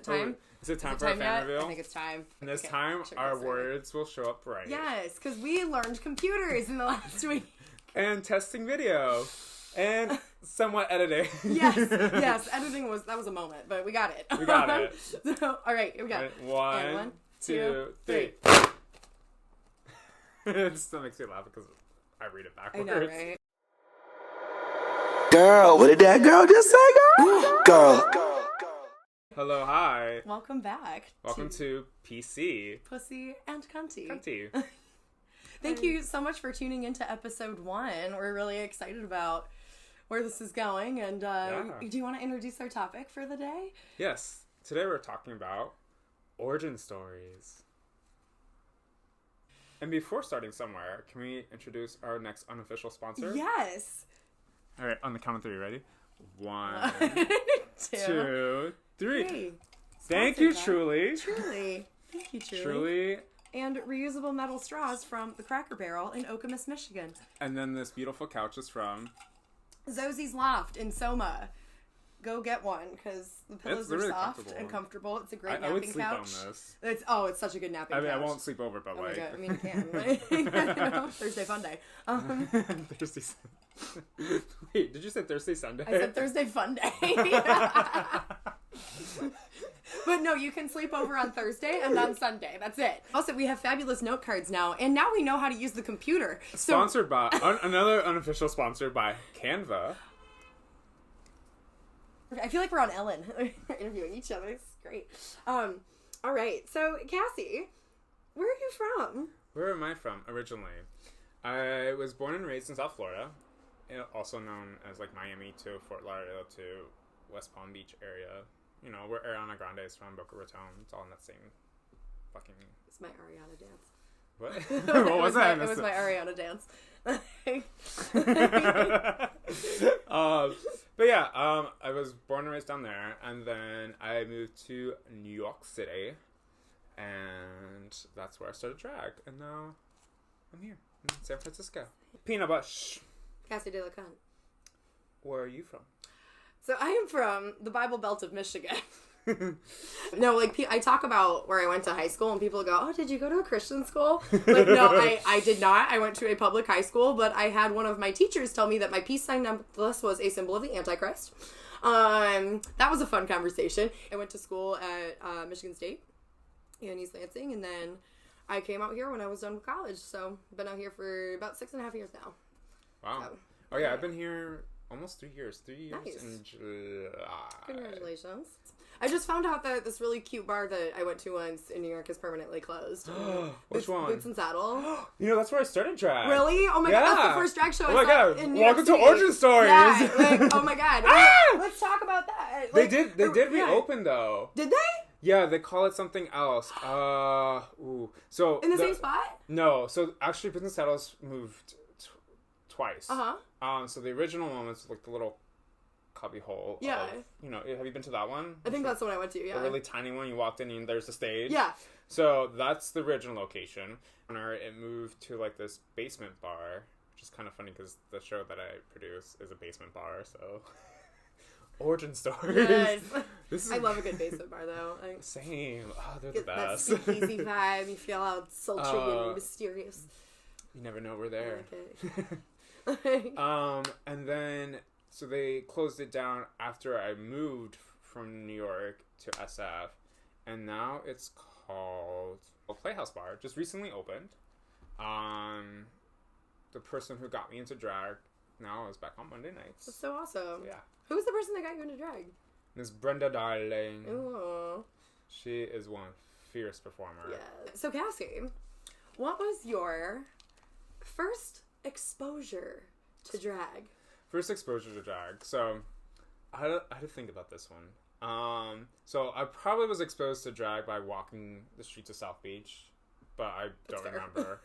time? Is it time for a fan reveal? I think it's time. And this time, our words will show up right. Yes, because we learned computers in the last week. And testing video. And somewhat editing. Yes, editing was a moment, but we got it. We got it. So, all right, here we go. Right, one, two, three. It still makes me laugh because I read it backwards. I know, right? Girl, what did that girl just say, girl? Hello, hi. Welcome back. Welcome to PC. Pussy and Cunty. Cunty. Thank you so much for tuning into episode 1. We're really excited about where this is going. And do you want to introduce our topic for the day? Yes. Today we're talking about origin stories. And before starting somewhere, can we introduce our next unofficial sponsor? Yes. All right, on the count of 3, ready? 1, 2, 3. Thank you, Truly. Truly. Thank you, Truly. Truly. And reusable metal straws from the Cracker Barrel in Okemos, Michigan. And then this beautiful couch is from Zosie's Loft in Soma. Go get one because the pillows are really soft and comfortable. It's a great I napping would sleep couch. on this. It's such a good napping couch. I won't sleep over, but like. God. I mean, you can. Thursday fun day. Thursday. Wait, did you say Thursday Sunday? I said Thursday fun day. But no, you can sleep over on Thursday and on Sunday. That's it. Also, we have fabulous note cards now, and now we know how to use the computer. Sponsored by another unofficial sponsor by Canva. I feel like we're on Ellen. We're interviewing each other. It's great. All right. So, Cassie, where are you from? Where am I from originally? I was born and raised in South Florida, also known as like Miami to Fort Lauderdale to West Palm Beach area. You know, where Ariana Grande is from, Boca Raton. It's all in that same fucking... It's my Ariana dance. What? What was that? It was my Ariana dance. But yeah, I was born and raised down there, and then I moved to New York City, and that's where I started drag, and now I'm here in San Francisco. Peanut butter. Shh. Cassie de la Cunt. Where are you from? So I am from the Bible Belt of Michigan. No, like, I talk about where I went to high school, and people go, oh, did you go to a Christian school? Like, no, I did not. I went to a public high school, but I had one of my teachers tell me that my peace sign necklace was a symbol of the Antichrist. That was a fun conversation. I went to school at Michigan State in East Lansing, and then I came out here when I was done with college, so I've been out here for about 6.5 years now. Wow. So, oh, yeah, I've been here almost 3 years. 3 years Nice. in July. Congratulations. I just found out that this really cute bar that I went to once in New York is permanently closed. Which one? Boots and Saddle. You know, that's where I started drag. Really? Oh my god, that's the first drag show I saw in New York Welcome to City. Origin Stories. Yeah, like, oh my god. Let's talk about that. Like, They did reopen though. Did they? Yeah, they call it something else. So In the same spot? No, so actually Business Saddles moved twice. Uh-huh. So the original one was like the little cubby hole. Yeah. You know, have you been to that one? I think that's the one I went to, yeah. A really tiny one. You walked in and there's the stage. Yeah. So that's the original location. And it moved to like this basement bar, which is kind of funny because the show that I produce is a basement bar, so... Origin stories. Yes. I love a good basement bar, though. Same. Oh, they're the best. That speakeasy vibe. You feel all sultry and mysterious. You never know we're there. I like it. And then, so they closed it down after I moved from New York to SF, and now it's called a Playhouse Bar. Just recently opened. The person who got me into drag now is back on Monday nights. That's so awesome. So, yeah. Who's the person that got you into drag? Miss Brenda Darling. Ooh. She is one fierce performer. Yeah. So, Cassie, what was your first exposure to drag? First exposure to drag. So, I had to think about this one. So, I probably was exposed to drag by walking the streets of South Beach, but I don't remember.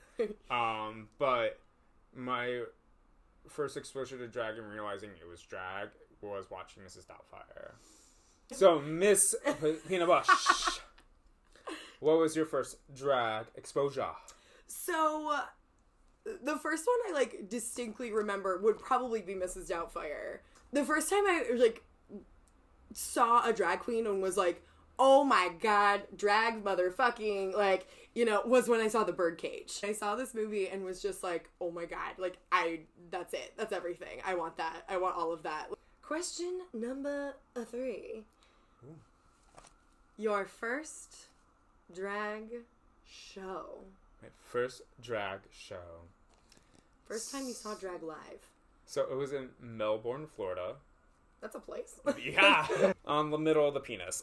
But my first exposure to drag and realizing it was drag was watching Mrs. Doubtfire. So, Miss Peanut Butter, what was your first drag exposure? So, the first one I, distinctly remember would probably be Mrs. Doubtfire. The first time I, saw a drag queen and was like, oh my god, drag motherfucking, like, you know, was when I saw The Birdcage. I saw this movie and was just like, oh my god, like, that's it. That's everything. I want that. I want all of that. Question number 3. Ooh. Your first drag show. My first drag show. First time you saw drag live. So it was in Melbourne, Florida. That's a place. Yeah. On the middle of the penis.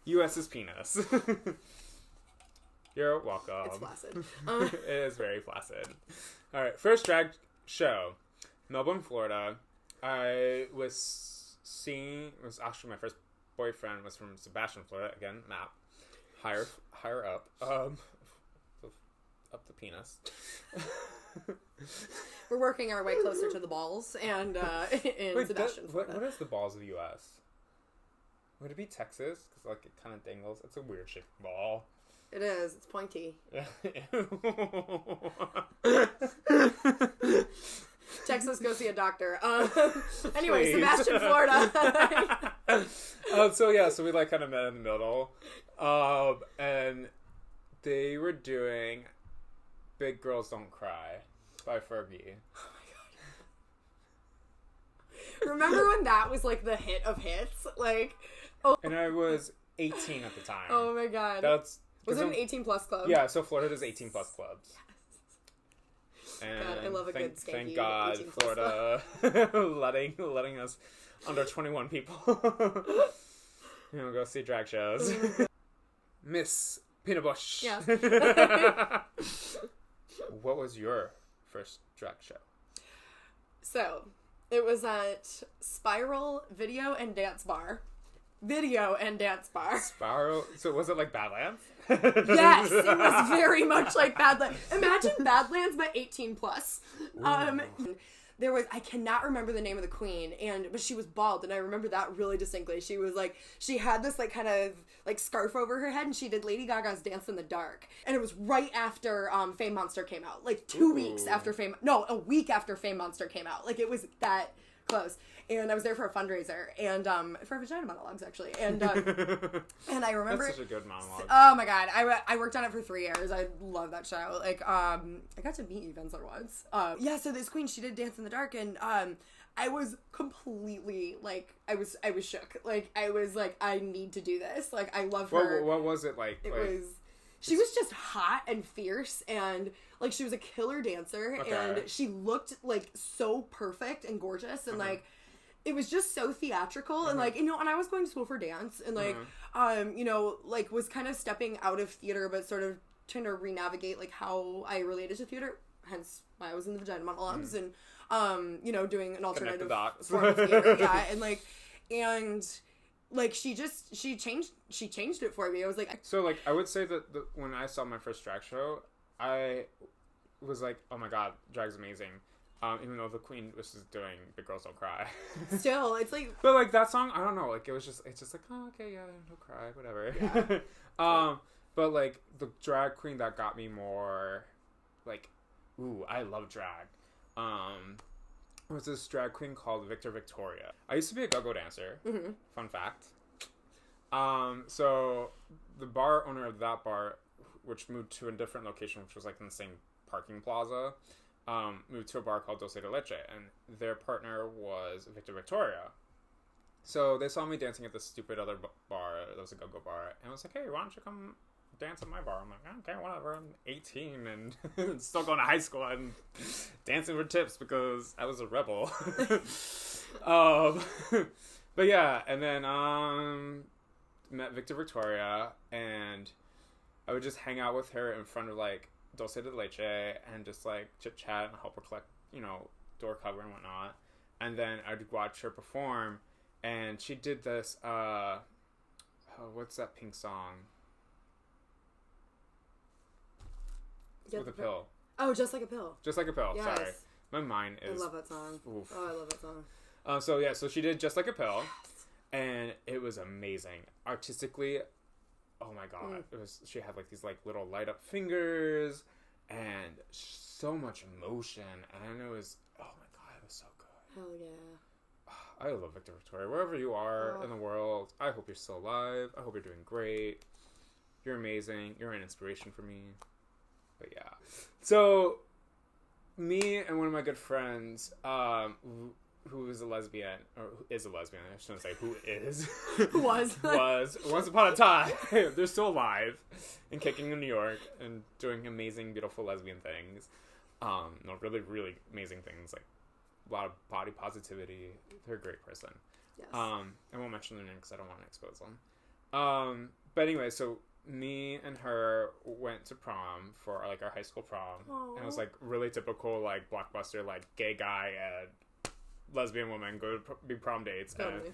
U.S.'s penis. You're welcome. It's flaccid. It is very flaccid. All right. First drag show. Melbourne, Florida. I was actually my first boyfriend was from Sebastian, Florida. Again, map. Higher up. Up the penis. We're working our way closer to the balls, and in Sebastian, Florida. What is the balls of the U.S.? Would it be Texas? Because like it kind of dangles. It's a weird shaped ball. It is. It's pointy. Texas, go see a doctor. Anyway, Please. Sebastian, Florida. So we like kind of met in the middle, and they were doing "Big Girls Don't Cry" by Fergie. Oh my god! Remember when that was like the hit of hits? Like, oh. And I was 18 at the time. Oh my god! Was it an 18+ club? Yeah, so Florida does 18+ clubs. And God, I love a good skanky thank God 18+ Florida letting us under 21 people go see drag shows. Miss Pina Bush. Yeah. What was your first drag show? So, it was at Spiral Video and Dance Bar. Spiral. So was it like Badlands? Yes, it was very much like Badlands. Imagine Badlands, but 18+. There was, I cannot remember the name of the queen, but she was bald, and I remember that really distinctly. She was like, she had this like kind of like scarf over her head, and she did Lady Gaga's Dance in the Dark. And it was right after Fame Monster came out, like 2 weeks after a week after Fame Monster came out. Like it was that close. And I was there for a fundraiser, and for Vagina Monologues, actually. And and I remember... That's such a good monologue. Oh my god. I worked on it for 3 years. I love that show. Like, I got to meet Spencer once. So this queen, she did Dance in the Dark, and I was completely, like, I was shook. Like, I was like, I need to do this. Like, I love her. What was it like? She was just hot and fierce, and like she was a killer dancer, and she looked like so perfect and gorgeous, and like it was just so theatrical, and like, you know, and I was going to school for dance, and like you know, like was kind of stepping out of theater, but sort of trying to re-navigate like how I related to theater, hence why I was in the Vagina Monologues, and you know, doing an alternative form of theater. Like she changed it for me. I was like, so like I would say that when I saw my first drag show, I was like, oh my god, drag's amazing. Even though the queen was just doing Big Girls Don't Cry. Still, it's like, but like that song, I don't know, like it's just like, oh okay, yeah, don't cry, whatever. Yeah. But like the drag queen that got me more like, ooh, I love drag. Was this drag queen called Victoria. I used to be a go-go dancer. Mm-hmm. Fun fact. So the bar owner of that bar, which moved to a different location, which was like in the same parking plaza, moved to a bar called Dulce de Leche, and their partner was Victoria. So they saw me dancing at this stupid other bar that was a go-go bar, and I was like, hey, why don't you come dance at my bar? I'm like, okay, whatever. I'm 18 and still going to high school and dancing for tips because I was a rebel. But yeah, and then met Victoria, and I would just hang out with her in front of like Dulce de Leche and just like chit chat and help her collect, you know, door cover and whatnot. And then I'd watch her perform, and she did this what's that pink song? With a pill. Oh, Just Like a Pill. Just Like a Pill. Yes. Sorry, my mind is. I love that song. Oof. Oh, I love that song. So she did Just Like a Pill, and it was amazing artistically. Oh my god, it was. She had like these like little light up fingers, and so much emotion, and it was. Oh my god, it was so good. Hell yeah. I love Victor Victoria. Wherever you are in the world, I hope you're still alive. I hope you're doing great. You're amazing. You're an inspiration for me. But yeah. So, me and one of my good friends, who is a lesbian, or who is a lesbian, I shouldn't say who is. was, once upon a time. They're still alive and kicking in New York and doing amazing, beautiful lesbian things. No, really, really amazing things, like a lot of body positivity. They're a great person. Yes. I won't mention their name because I don't want to expose them. But anyway, so me and her went to prom for like our high school prom. Aww. And it was like really typical like blockbuster, like gay guy and lesbian woman go to be prom dates. Totally.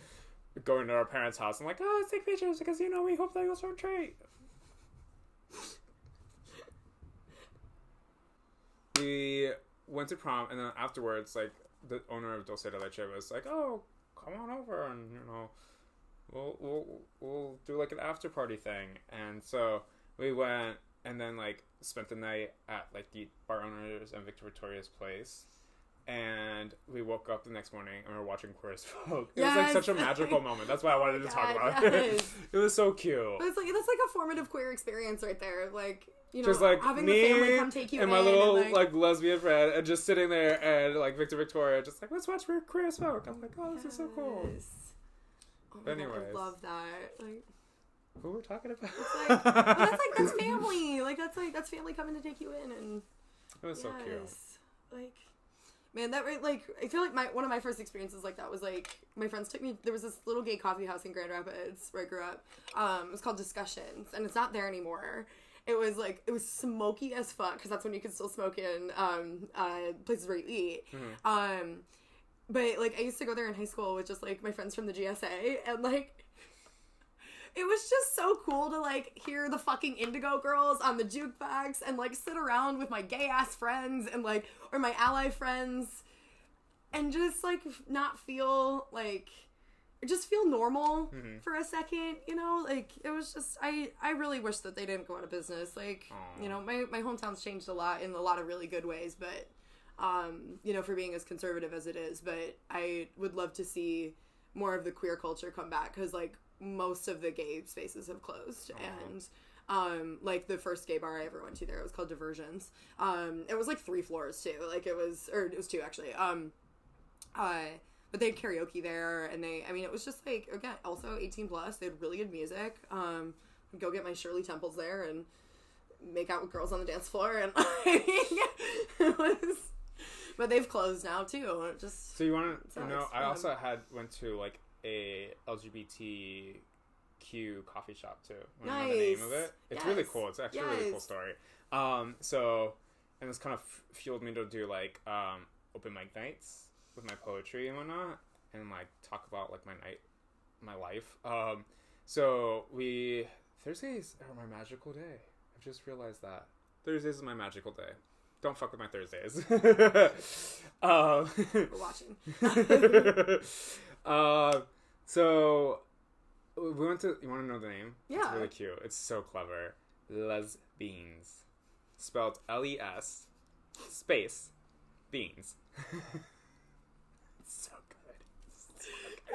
And going to our parents' house and like, oh, let's take pictures because we hope that you'll start straight. We went to prom, and then afterwards, like, the owner of Dulce de Leche was like, oh, come on over, and, we'll do, like, an after-party thing. And so we went, and then, like, spent the night at, like, the bar owners and Victor Victoria's place. And we woke up the next morning, and we were watching Queer as Folk. It was, like, such a magical moment. That's why I wanted to talk about it. It was so cute. But it's, like, that's, like, a formative queer experience right there. Like... just like having me the family come take you and my little like lesbian friend, and just sitting there and like Victor Victoria, just like, let's watch Queer as Folk. I'm like, oh, this is so cool. Oh anyways, I love that. Like, who we're talking about? It's like, well, that's family. That's family coming to take you in, and it was so cute. Like, man, that like I feel like one of my first experiences like that was like my friends took me. There was this little gay coffee house in Grand Rapids where I grew up. It was called Discussions, and it's not there anymore. It was smoky as fuck, because that's when you could still smoke in places where you eat. Mm-hmm. But, like, I used to go there in high school with just, like, my friends from the GSA, and, like, it was just so cool to, like, hear the fucking Indigo Girls on the jukebox and, like, sit around with my gay-ass friends and, like, or my ally friends and just, like, not feel, like... just feel normal for a second, like, it was just, I really wish that they didn't go out of business, like, aww. My hometown's changed a lot in a lot of really good ways, but, for being as conservative as it is, but I would love to see more of the queer culture come back, because, like, most of the gay spaces have closed, aww. And, like, the first gay bar I ever went to there, it was called Diversions, it was, like, 3 floors, too, like, it was 2, actually, but they had karaoke there, and it was just, like, again, also 18 plus. They had really good music. I'd go get my Shirley Temples there and make out with girls on the dance floor, and it was... But they've closed now, too. It just... So you want to I also went to, like, a LGBTQ coffee shop, too. Want to know the name of it? It's really cool. It's actually a really cool story. And this kind of fueled me to do, like, open mic nights with my poetry and whatnot, and like talk about like my life. So Thursdays are my magical day. I've just realized that Thursdays is my magical day. Don't fuck with my Thursdays. We're watching. So we went to. You want to know the name? Yeah. It's really cute. It's so clever. Les Beans, spelled LES space beans. So good.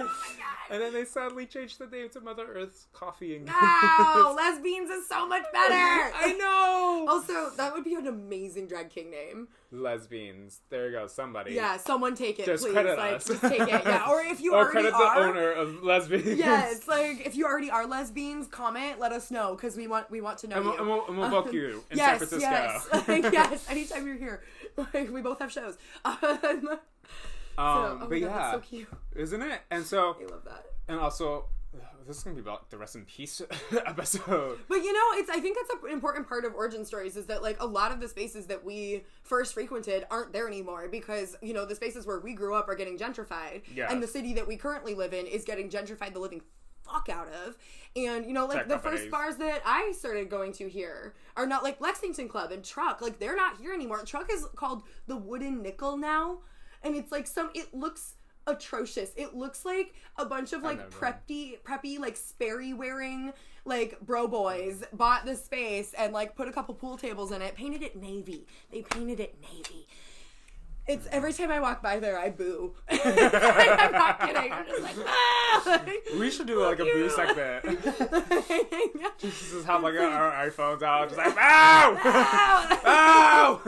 Oh my god. And then they sadly changed the name to Mother Earth's Coffee and No, Les Beans is so much better. I know. Also, that would be an amazing drag king name. Les Beans. There you go. Somebody. Yeah, someone take it, just please. Credit like, us. Just take it. Yeah, or if you already credit the owner of Les Beans. Yes, like if you already are Les Beans, comment. Let us know, because we want to know and you. And we'll book you in San Francisco. Yes, yes. Anytime you're here, like, we both have shows. But yeah, that's so cute, isn't it? And so I love that. And also, this is gonna be about the Rest in Peace episode. But I think that's an important part of origin stories, is that like a lot of the spaces that we first frequented aren't there anymore, because the spaces where we grew up are getting gentrified, and the city that we currently live in is getting gentrified the living fuck out of. And like the first bars that I started going to here are not, like, Lexington Club and Truck, like, they're not here anymore. Truck is called the Wooden Nickel now. And it's like it looks atrocious. It looks like a bunch of like preppy like Sperry wearing like bro boys bought this space and like put a couple pool tables in it, painted it navy. They painted it navy. It's every time I walk by there, I boo. I'm not kidding. I'm just like, ah! We should do like a boo segment. Just have like our iPhones out, just like, ow! Ow!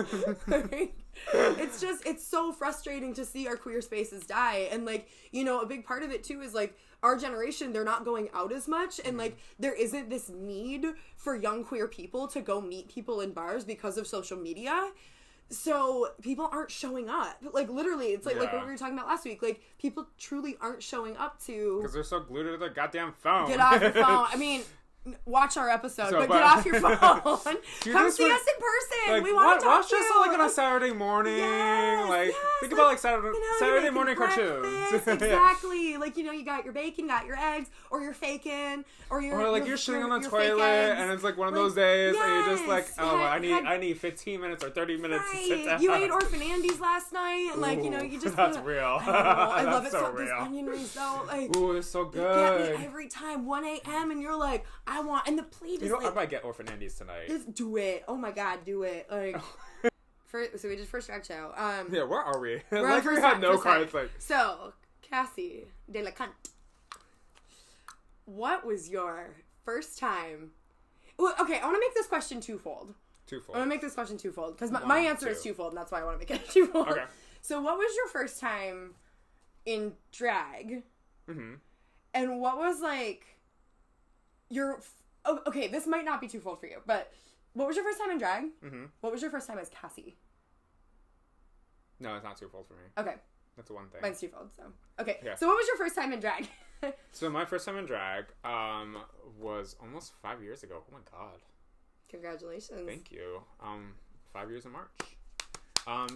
It's so frustrating to see our queer spaces die. And like, you know, a big part of it too is like our generation, they're not going out as much. And like, there isn't this need for young queer people to go meet people in bars because of social media. So people aren't showing up. Like literally, it's like what we were talking about last week. Like people truly aren't showing up to because they're so glued to their goddamn phone. Get off your phone. I mean, watch our episode, but get off your phone. Come see us in person. Like, we want to talk watch us like on a Saturday morning. Think about like Saturday morning cartoons. Exactly. Like, you know, you got your bacon, got your eggs, or you're faking, or you're sitting on the toilet and it's like one of those days and you're just like, I need 15 minutes or 30 minutes to sit down. You ate Orphan Andy's last night, and like, you know, you just that's real. I love it so real. Those onion rings though, like, ooh, they're so good. Get me every time, 1 a.m. and you're like, I want, and the plate is like, I might get Orphan Andy's tonight. Just do it. Oh my god, do it. Like, so we did first drag show. Yeah, where are we? We're like we had no cards. Like, so Cassie de la Cunt, what was your first time? Well, okay, I want to make this question twofold. I want to make this question twofold because my answer is twofold, and that's why I want to make it twofold. Okay. So, what was your first time in drag? Mm-hmm. And what was like your? Okay, this might not be twofold for you, but what was your first time in drag? Mm-hmm. What was your first time as Cassie? No, it's not twofold for me. Okay. That's the one thing. Mine's twofold, so. Okay. Yeah. So what was your first time in drag? So my first time in drag was almost 5 years ago. Oh my god. Congratulations. Thank you. 5 years in March.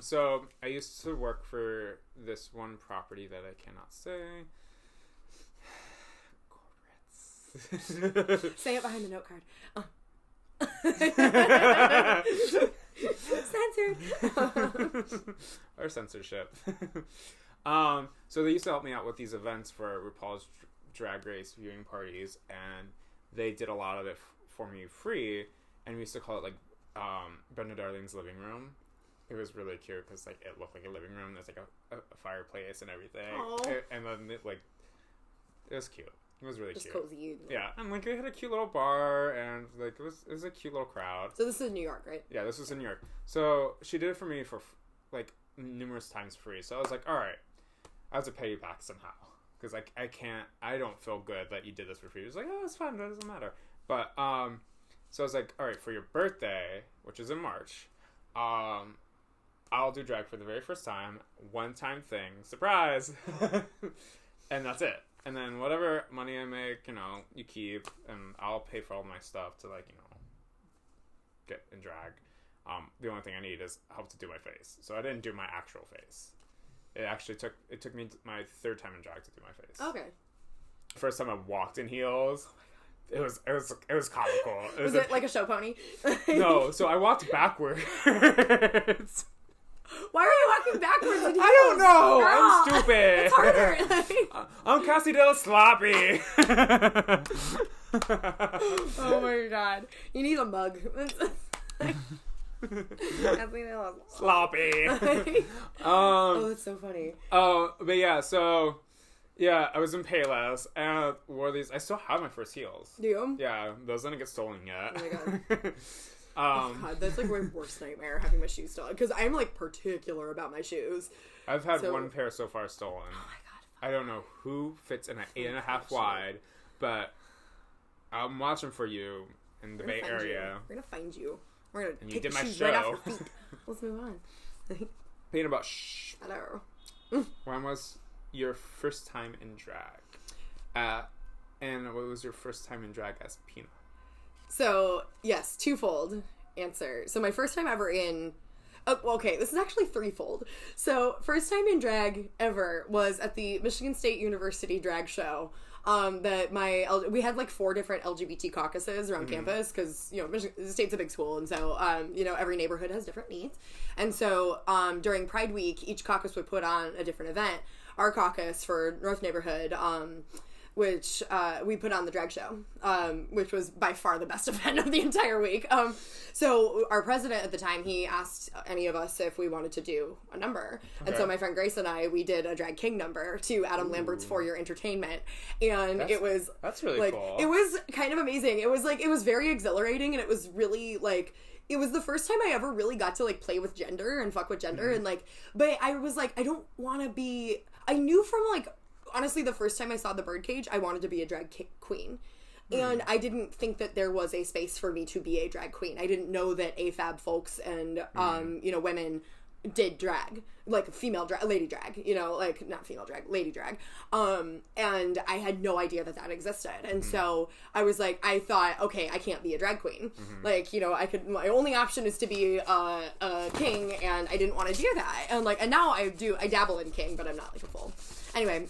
So I used to work for this one property that I cannot say. Say it behind the note card. Censored. Or censorship. So they used to help me out with these events for RuPaul's Drag Race viewing parties, and they did a lot of it for me free, and we used to call it like Brenda Darling's living room. It was really cute because like it looked like a living room. There's like a fireplace and everything, and then it was cute. It was really just cute. Cozy. Yeah, and like it had a cute little bar, and like it was a cute little crowd. So this is New York, right? Yeah, this was in New York. So she did it for me for like numerous times free. So I was like, all right, I have to pay you back somehow because like I don't feel good that you did this for free. He was like, oh, it's fine, it doesn't matter. But so I was like, all right, for your birthday, which is in March, I'll do drag for the very first time, one-time thing, surprise, and that's it. And then whatever money I make, you know, you keep, and I'll pay for all my stuff to, like, you know, get in drag. The only thing I need is help to do my face. So I didn't do my actual face. It took me my third time in drag to do my face. Okay. First time I walked in heels. It was comical. Was it like a show pony? No, so I walked backwards. Why are you walking backwards in heels? I don't know. Girl, I'm stupid. It's harder. I'm Cassie Della Sloppy. Oh my god. You need a mug. Sloppy. Oh, that's so funny. Oh, but yeah, so yeah, I was in Payless and I wore these. I still have my first heels. Do you? Yeah, those didn't get stolen yet. Oh my god. Oh god, that's like my worst nightmare, having my shoes stolen. Because I'm like particular about my shoes. I've had one pair so far stolen. Oh my god. I don't know who fits in an 8.5 wide, but I'm watching for you in the Bay Area. We're gonna find you. We're gonna and take you did the my shoes show. right off your feet. Let's move on. Thinking about shh. Hello. When was your first time in drag? And what was your first time in drag as Pina? So, yes, twofold answer. So my first time ever in... Oh, okay, this is actually threefold. So, first time in drag ever was at the Michigan State University drag show. We had like 4 different LGBT caucuses around campus because, you know, the state's a big school, and so, you know, every neighborhood has different needs. And so, during Pride Week, each caucus would put on a different event. Our caucus for North Neighborhood, which we put on the drag show, which was by far the best event of the entire week. So our president at the time, he asked any of us if we wanted to do a number. Okay. And so my friend Grace and I, we did a drag king number to Adam Lambert's For Your Entertainment. And that's really like, cool. It was kind of amazing. It was very exhilarating, and it was really like, it was the first time I ever really got to like play with gender and fuck with gender. And like, but I was like, I don't want to be, I knew from like, honestly, the first time I saw the Birdcage, I wanted to be a drag queen. And I didn't think that there was a space for me to be a drag queen. I didn't know that AFAB folks and, women did drag. Like, female drag, lady drag. You know, like, not female drag, lady drag. And I had no idea that existed. And so I was like, I thought, okay, I can't be a drag queen. Like, you know, my only option is to be a king, and I didn't want to do that. And like, and now I dabble in king, but I'm not like a full. Anyway,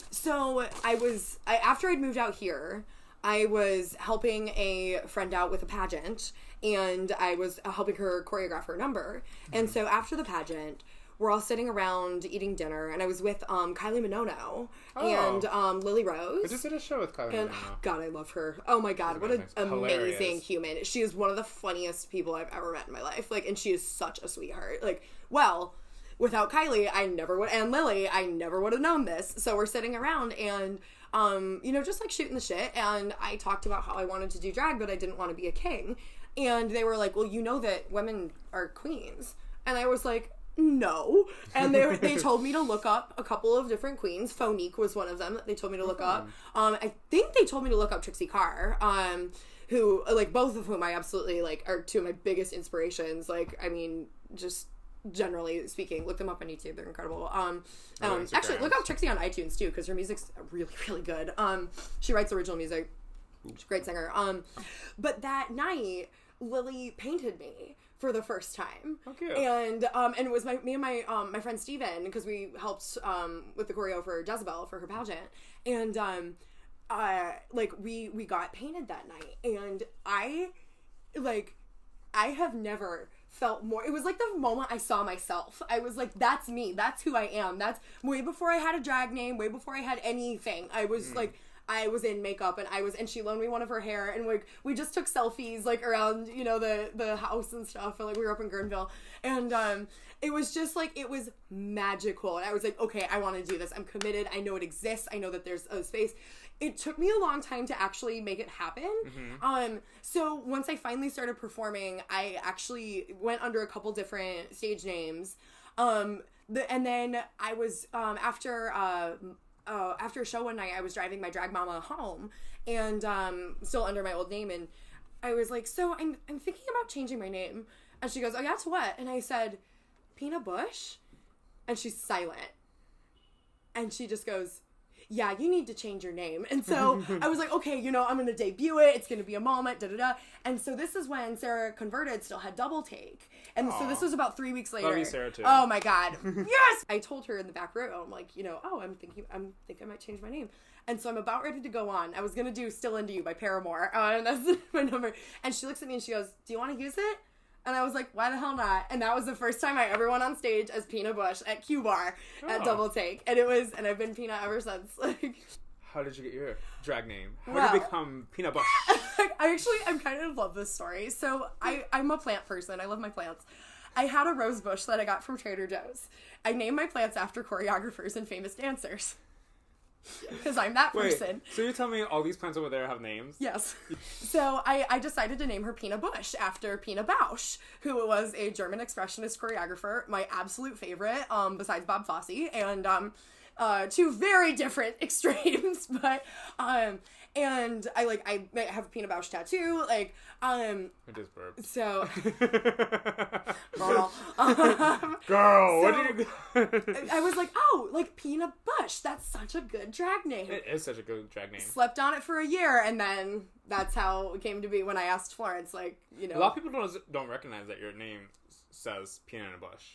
so after I'd moved out here, I was helping a friend out with a pageant, and I was helping her choreograph her number. And so after the pageant, we're all sitting around eating dinner, and I was with Kylie Minogue and Lily Rose. I just did a show with Kylie Minogue. God, I love her. Oh my God, what an amazing human. She is one of the funniest people I've ever met in my life. Like, and she is such a sweetheart. Like, well, without Kylie, and Lily, I never would have known this. So we're sitting around and, just like shooting the shit. And I talked about how I wanted to do drag, but I didn't want to be a king. And they were like, well, you know that women are queens. And I was like, no. And they told me to look up a couple of different queens. Phonique was one of them that they told me to look up. I think they told me to look up Trixie Carr, who, like, both of whom I absolutely, like, are two of my biggest inspirations. Like, I mean, just generally speaking, look them up on YouTube. They're incredible. Actually, look up Trixie on iTunes, too, because her music's really, really good. She writes original music. She's a great singer. But that night, Lily painted me for the first time. Oh, cute. And it was me and my friend Steven, because we helped with the choreo for Jezebel for her pageant. And we got painted that night, and I have never felt more. It was like the moment I saw myself. I was like, that's me. That's who I am. That's way before I had a drag name, way before I had anything. I was like, I was in makeup, and she loaned me one of her hair, and like we just took selfies like around, you know, the house and stuff, and like we were up in Guerneville, and it was just like, it was magical, and I was like, okay, I want to do this. I'm committed. I know it exists. I know that there's a space. It took me a long time to actually make it happen. So once I finally started performing, I actually went under a couple different stage names, and then I was after a show one night, I was driving my drag mama home, and still under my old name, and I was like, so I'm thinking about changing my name. And she goes, oh yeah, to what? And I said, Pina Bush? And she's silent. And she just goes, yeah, you need to change your name. And so I was like, okay, you know, I'm going to debut it. It's going to be a moment, da-da-da. And so this is when Sarah Converted still had Double Take. And so this was about 3 weeks later. Love you, Sarah, too. Oh, my God. Yes! I told her in the back room, like, you know, I think I might change my name. And so I'm about ready to go on. I was going to do Still Into You by Paramore. And that's my number. And she looks at me and she goes, do you want to use it? And I was like, why the hell not? And that was the first time I ever went on stage as Pina Bush at Q Bar at Double Take. And I've been Pina ever since. Like, how did you get your drag name? How did you become Pina Bush? I kind of love this story. So I'm a plant person. I love my plants. I had a rose bush that I got from Trader Joe's. I named my plants after choreographers and famous dancers. Because I'm that person. So you tell me all these plants over there have names? Yes. So I decided to name her Pina Bush after Pina Bausch, who was a German expressionist choreographer, my absolute favorite, besides Bob Fosse, and two very different extremes, but and I have a Pina Bausch tattoo, like I just burped. So girl, what did you I was like, oh, like Pina Bush, that's such a good drag name. It is such a good drag name. Slept on it for a year, and then that's how it came to be when I asked Florence, like, you know. A lot of people don't recognize that your name says Pina in a bush.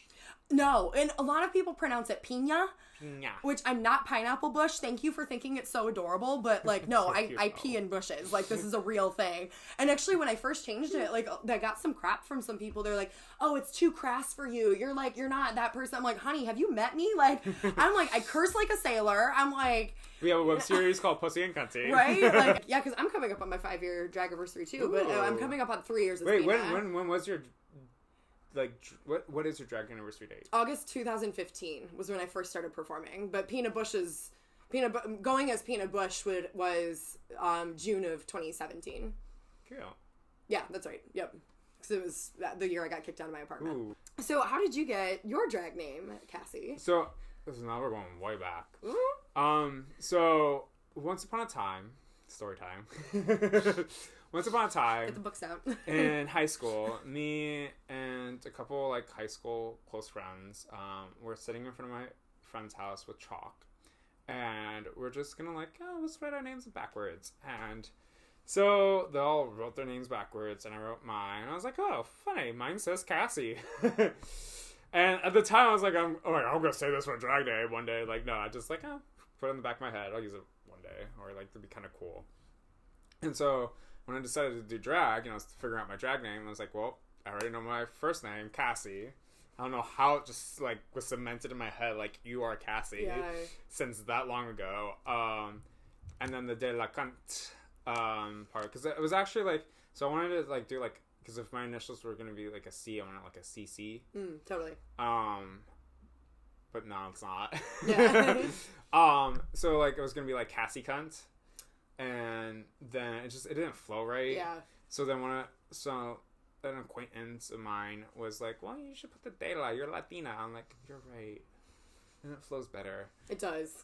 No, and a lot of people pronounce it Pina, Pina. which I'm not pineapple bush. Thank you for thinking it's so adorable, but like, no, I pee in bushes. Like, this is a real thing. And actually, when I first changed it, like, I got some crap from some people. They're like, oh, it's too crass for you. You're not that person. I'm like, honey, have you met me? Like, I'm like, I curse like a sailor. I'm like... We have a web series called Pussy and Cunty. Right? Like, yeah, because I'm coming up on my 5-year drag anniversary too, but I'm coming up on 3 years. Wait, when was your... Like, what is your drag anniversary date? August 2015 was when I first started performing. But going as Pina Bush was June of 2017. Cool. Yeah, that's right. Yep. Because it was the year I got kicked out of my apartment. Ooh. So how did you get your drag name, Cassie? So, now we're going way back. Ooh. So, once upon a time, story time. Once upon a time, get the books out. in high school, me and a couple like high school close friends were sitting in front of my friend's house with chalk, and we're just gonna like, oh, let's write our names backwards. And so they all wrote their names backwards, and I wrote mine. And I was like, oh, funny, mine says Cassie. And at the time, I was like, I'm gonna say this for drag day one day. Like, no, I just like, put it in the back of my head. I'll use it one day, or like to be kind of cool. And so when I decided to do drag, I was figuring out my drag name. I was like, well, I already know my first name, Cassie. I don't know how it just like was cemented in my head, like, you are Cassie, since that long ago. And then the de la cunt part, because it was actually like, so I wanted to like do like, because if my initials were going to be like a C, I wanted like a CC. Totally. But no, it's not. Yeah. So like it was going to be like Cassie Cunt. And then it didn't flow right. Yeah. So then an acquaintance of mine was like, well, you should put the de la, you're Latina. I'm like, you're right. And it flows better. It does.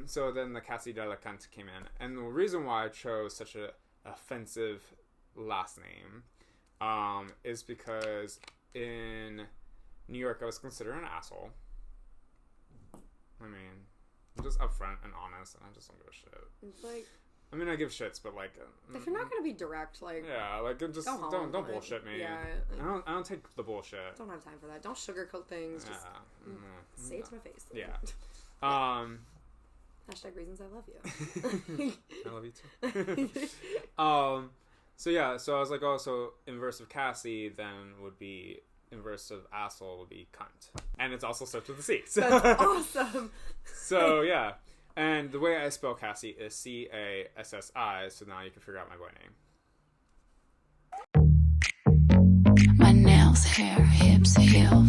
So then the Cassie de la Cunt came in. And the reason why I chose such a offensive last name is because in New York I was considered an asshole. I mean, I'm just upfront and honest, and I just don't give a shit. It's like, I mean, I give shits, but like, if you're not gonna be direct, like, yeah, like just don't bullshit me. Yeah, like, I don't take the bullshit. Don't have time for that. Don't sugarcoat things. Just say it to my face. Yeah. Hashtag reasons I love you. I love you too. So I was like, oh, so inverse of Cassie then would be inverse of asshole would be cunt, and it's also starts with a C. So. That's awesome. So yeah. And the way I spell Cassie is Cassi, so now you can figure out my boy name. My nails, hair, hips, heels.